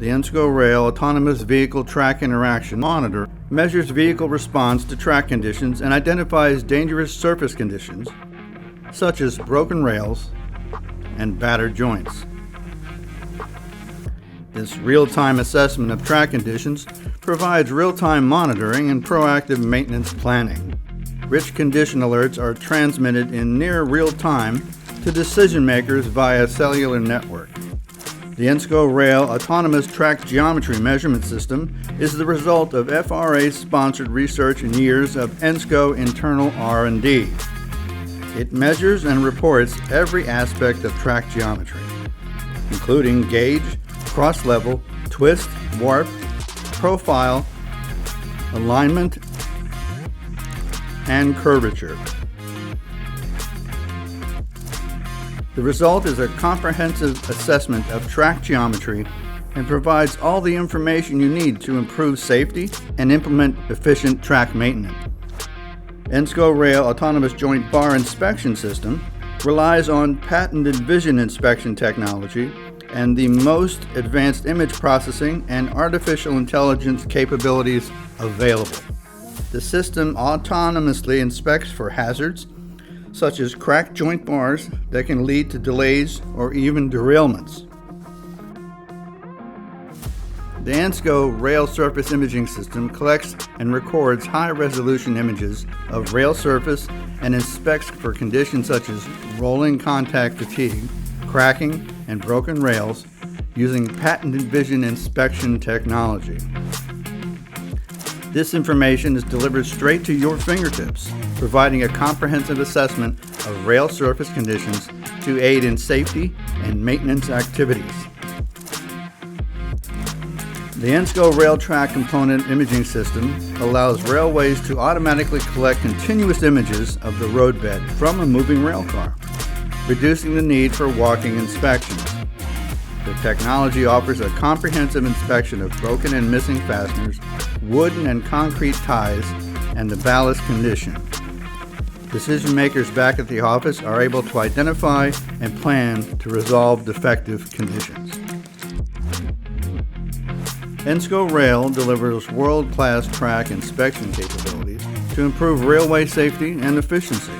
The ENSCO Rail Autonomous Vehicle Track Interaction Monitor measures vehicle response to track conditions and identifies dangerous surface conditions, such as broken rails and battered joints. This real-time assessment of track conditions provides real-time monitoring and proactive maintenance planning. Rich condition alerts are transmitted in near real time to decision makers via cellular network. The ENSCO Rail Autonomous Track Geometry Measurement System is the result of FRA-sponsored research and years of ENSCO internal R&D. It measures and reports every aspect of track geometry, including gauge, cross-level, twist, warp, profile, alignment, and curvature. The result is a comprehensive assessment of track geometry and provides all the information you need to improve safety and implement efficient track maintenance. ENSCO Rail Autonomous Joint Bar Inspection System relies on patented vision inspection technology and the most advanced image processing and artificial intelligence capabilities available. The system autonomously inspects for hazards, such as cracked joint bars that can lead to delays or even derailments. The ENSCO Rail Surface Imaging System collects and records high-resolution images of rail surface and inspects for conditions such as rolling contact fatigue, cracking, and broken rails using patented vision inspection technology. This information is delivered straight to your fingertips, providing a comprehensive assessment of rail surface conditions to aid in safety and maintenance activities. The ENSCO Rail Track Component Imaging System allows railways to automatically collect continuous images of the roadbed from a moving rail car, reducing the need for walking inspections. The technology offers a comprehensive inspection of broken and missing fasteners, wooden and concrete ties, and the ballast condition. Decision makers back at the office are able to identify and plan to resolve defective conditions. ENSCO Rail delivers world-class track inspection capabilities to improve railway safety and efficiency.